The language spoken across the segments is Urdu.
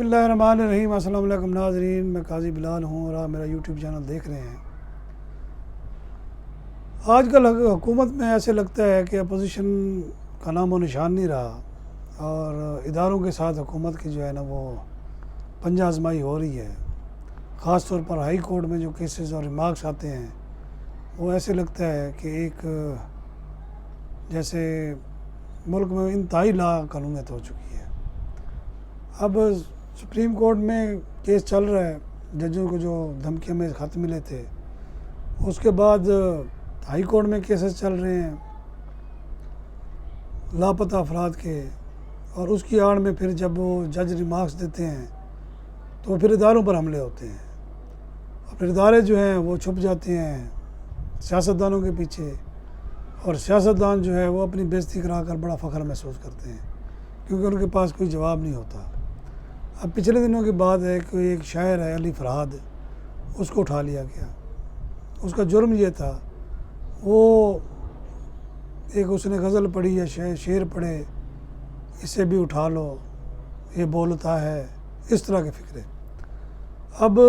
اللہ الرحمن الرحیم۔ السلام علیکم ناظرین، میں قاضی بلال ہوں اور آپ میرا یوٹیوب چینل دیکھ رہے ہیں۔ آج کل حکومت میں ایسے لگتا ہے کہ اپوزیشن کا نام و نشان نہیں رہا اور اداروں کے ساتھ حکومت کی جو ہے نا وہ پنجہ آزمائی ہو رہی ہے۔ خاص طور پر ہائی کورٹ میں جو کیسز اور ریمارکس آتے ہیں وہ ایسے لگتا ہے کہ ایک جیسے ملک میں انتہائی لا قانونیت ہو چکی ہے۔ اب سپریم کورٹ میں کیس چل رہا ہے، ججوں کو جو دھمکیوں میں خط ملے تھے، اس کے بعد ہائی کورٹ میں کیسز چل رہے ہیں لاپتہ افراد کے، اور اس کی آڑ میں پھر جب وہ جج ریمارکس دیتے ہیں تو پھر اداروں پر حملے ہوتے ہیں، اور پھر ادارے جو ہیں وہ چھپ جاتے ہیں سیاستدانوں کے پیچھے، اور سیاستدان جو ہے وہ اپنی بے عزتی کرا کر بڑا فخر محسوس کرتے ہیں کیونکہ ان کے پاس کوئی جواب نہیں ہوتا۔ اب پچھلے دنوں کی بات ہے کہ ایک شاعر ہے علی فرہاد، اس کو اٹھا لیا گیا۔ اس کا جرم یہ تھا، وہ ایک اس نے غزل پڑھی یا شعر پڑھے، اسے بھی اٹھا لو یہ بولتا ہے، اس طرح کے فکرے۔ اب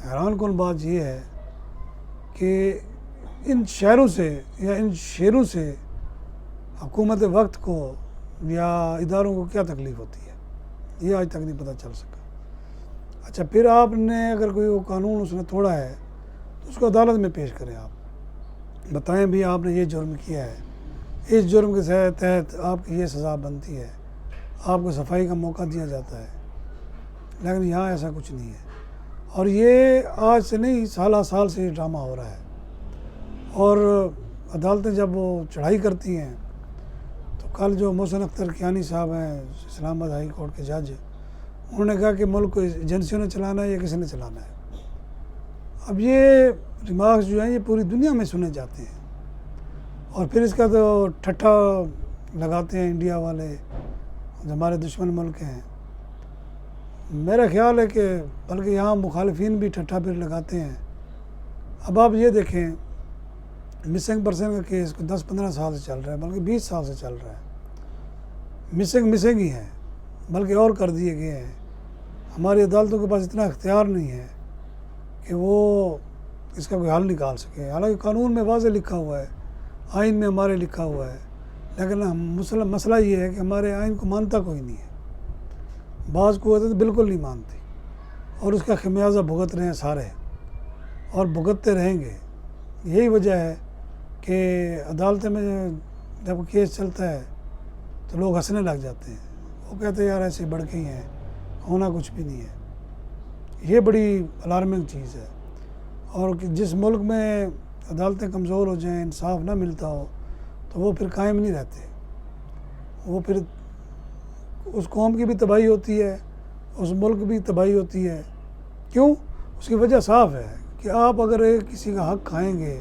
حیران کن بات یہ ہے کہ ان شعروں سے یا ان شعروں سے حکومت وقت کو یا اداروں کو کیا تکلیف ہوتی ہے، یہ آج تک نہیں پتہ چل سکا۔ اچھا، پھر آپ نے اگر کوئی وہ قانون اس نے توڑا ہے تو اس کو عدالت میں پیش کریں، آپ بتائیں بھی آپ نے یہ جرم کیا ہے، اس جرم کے تحت آپ کی یہ سزا بنتی ہے، آپ کو صفائی کا موقع دیا جاتا ہے، لیکن یہاں ایسا کچھ نہیں ہے۔ اور یہ آج سے نہیں، سالہ سال سے یہ ڈرامہ ہو رہا ہے، اور عدالتیں جب وہ چڑھائی کرتی ہیں تو کل جو محسن اختر کیانی صاحب ہیں اسلام آباد ہائی کورٹ کے جج، انہوں نے کہا کہ ملک کو ایجنسیوں نے چلانا ہے یا کسی نے چلانا ہے۔ اب یہ ریمارکس جو ہیں یہ پوری دنیا میں سنے جاتے ہیں، اور پھر اس کا تو ٹھٹھا لگاتے ہیں انڈیا والے جو ہمارے دشمن ملک ہیں۔ میرا خیال ہے کہ بلکہ یہاں مخالفین بھی ٹھٹھا پھر لگاتے ہیں۔ اب آپ یہ دیکھیں، مسنگ پرسن کا کیس 10-15 سال سے چل رہا ہے، بلکہ 20 سال سے چل رہا ہے۔ مسنگ ہی ہیں، بلکہ اور کر دیے گئے ہیں۔ ہماری عدالتوں کے پاس اتنا اختیار نہیں ہے کہ وہ اس کا کوئی حل نکال سکے، حالانکہ قانون میں واضح لکھا ہوا ہے، آئین میں ہمارے لکھا ہوا ہے، لیکن مسئلہ یہ ہے کہ ہمارے آئین کو مانتا کوئی نہیں ہے۔ بعض قوتیں تو بالکل نہیں مانتی، اور اس کا خمیازہ بھگت رہے ہیں سارے، اور بھگتتے رہیں گے۔ یہی وجہ ہے کہ عدالتیں میں جب کیس چلتا ہے تو لوگ ہنسنے لگ جاتے ہیں، وہ کہتے ہیں یار ایسے بڑھ کے ہی ہیں، ہونا کچھ بھی نہیں ہے۔ یہ بڑی الارمنگ چیز ہے، اور جس ملک میں عدالتیں کمزور ہو جائیں، انصاف نہ ملتا ہو، تو وہ پھر قائم نہیں رہتے، وہ پھر اس قوم کی بھی تباہی ہوتی ہے، اس ملک بھی تباہی ہوتی ہے۔ کیوں؟ اس کی وجہ صاف ہے کہ آپ اگر کسی کا حق کھائیں گے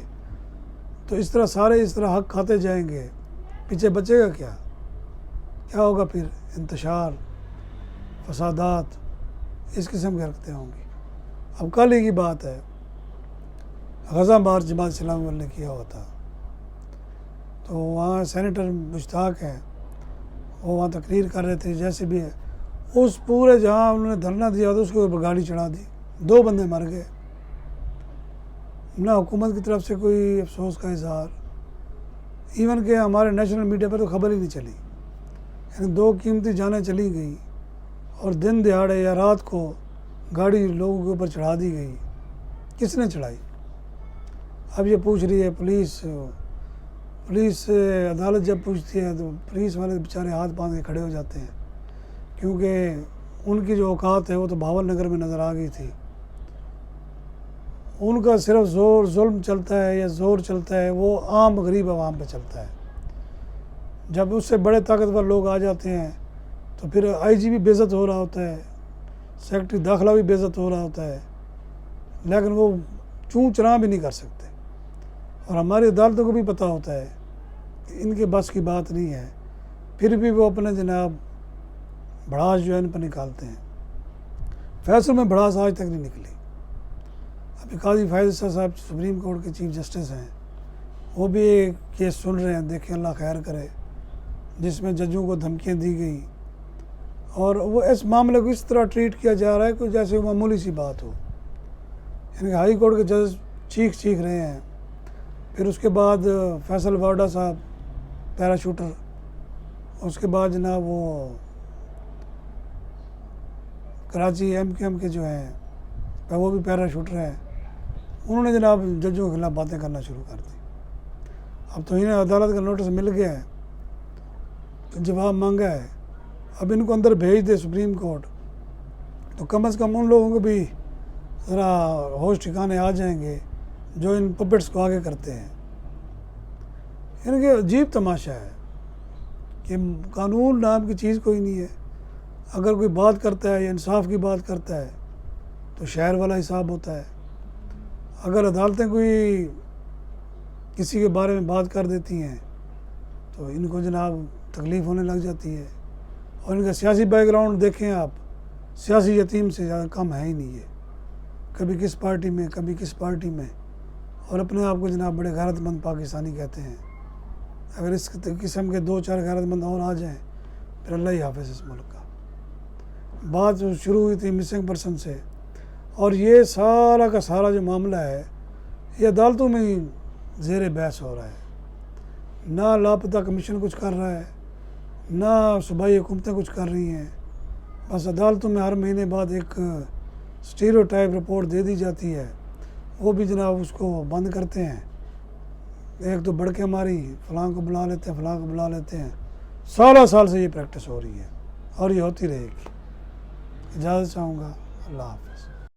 تو اس طرح سارے اس طرح حق کھاتے جائیں گے، پیچھے بچے گا کیا ہوگا؟ پھر انتشار، فسادات، اس قسم کے حرکتیں ہوں گی۔ اب کل ہی کی بات ہے، غزہ مارچ جماعت اسلامی والے نے کیا ہوا تھا، تو وہاں سینیٹر مشتاق ہیں، وہ وہاں تقریر کر رہے تھے، جیسے بھی ہے اس پورے جہاں انہوں نے دھرنا دیا تو اس کے اوپر گاڑی چڑھا دی، 2 بندے مر گئے۔ نہ حکومت کی طرف سے کوئی افسوس کا اظہار، ایون کہ ہمارے نیشنل میڈیا پر تو خبر ہی نہیں چلی، یعنی 2 قیمتی جانیں چلی گئی، اور دن دہاڑے یا رات کو گاڑی لوگوں کے اوپر چڑھا دی گئی۔ کس نے چڑھائی؟ اب یہ پوچھ رہی ہے پولیس سے عدالت جب پوچھتی ہے تو پولیس والے بیچارے ہاتھ باندھ کے کھڑے ہو جاتے ہیں، کیونکہ ان کی جو اوقات ہے وہ تو بھاول نگر میں نظر آ گئی تھی۔ ان کا صرف ظلم چلتا ہے یا زور چلتا ہے، وہ عام غریب عوام پہ چلتا ہے۔ جب اس سے بڑے طاقتور لوگ آ جاتے ہیں تو پھر آئی جی بھی بے عزت ہو رہا ہوتا ہے، سیکرٹری داخلہ بھی بے عزت ہو رہا ہوتا ہے، لیکن وہ چوں چراں بھی نہیں کر سکتے۔ اور ہماری عدالتوں کو بھی پتہ ہوتا ہے کہ ان کے بس کی بات نہیں ہے، پھر بھی وہ اپنے جناب بھڑاس جو ہے ان پر نکالتے ہیں۔ فیصل میں بھڑاس آج تک نہیں نکلی۔ ابھی قاضی فائز صاحب سپریم کورٹ کے چیف جسٹس ہیں، وہ بھی ایک کیس سن رہے ہیں، دیکھیں اللہ خیر کرے، جس میں ججوں کو دھمکیاں دی گئی اور وہ اس معاملے کو اس طرح ٹریٹ کیا جا رہا ہے کہ جیسے وہ معمولی سی بات ہو. یعنی کہ ہائی کورٹ کے جج چیخ رہے ہیں. پھر اس کے بعد فیصل وارڈا صاحب پیراشوٹر، اس کے بعد جناب وہ کراچی ایم کیو ایم کے جو ہیں وہ بھی پیراشوٹر ہیں، انہوں نے جناب ججوں کے خلاف باتیں کرنا شروع کر دی. اب تو انہیں عدالت کا نوٹس مل گیا ہے، جواب مانگا ہے، اب ان کو اندر بھیج دے سپریم کورٹ تو کم از کم ان لوگوں کو بھی ذرا ہوش ٹھکانے آ جائیں گے جو ان پپٹس کو آگے کرتے ہیں. یعنی کہ عجیب تماشا ہے کہ قانون نام کی چیز کوئی نہیں ہے. اگر کوئی بات کرتا ہے یا انصاف کی بات کرتا ہے تو شہر والا حساب ہوتا ہے. اگر عدالتیں کوئی کسی کے بارے میں بات کر دیتی ہیں تو ان کو جناب تکلیف ہونے لگ جاتی ہے. اور ان کا سیاسی بیک گراؤنڈ دیکھیں آپ، سیاسی یتیم سے زیادہ کم ہے ہی نہیں ہے. کبھی کس پارٹی میں کبھی کس پارٹی میں، اور اپنے آپ کو جناب بڑے غیرت مند پاکستانی کہتے ہیں. اگر اس قسم کے 2-4 غیرت مند اور آ جائیں پھر اللہ ہی حافظ اس ملک کا. بات شروع ہوئی تھی مسنگ پرسن سے، اور یہ سارا کا سارا جو معاملہ ہے یہ عدالتوں میں ہی زیر بحث ہو رہا ہے. نہ لاپتہ کمیشن کچھ کر رہا ہے، نہ صوبائی حکومتیں کچھ کر رہی ہیں. بس عدالتوں میں ہر مہینے بعد ایک اسٹیریوٹائپ رپورٹ دے دی جاتی ہے، وہ بھی جناب اس کو بند کرتے ہیں. ایک تو بڑکیں ماری، فلاں کو بلا لیتے ہیں، فلاں کو بلا لیتے ہیں. 16 سال سے یہ پریکٹس ہو رہی ہے اور یہ ہوتی رہے گی. اجازت چاہوں گا. اللہ حافظ.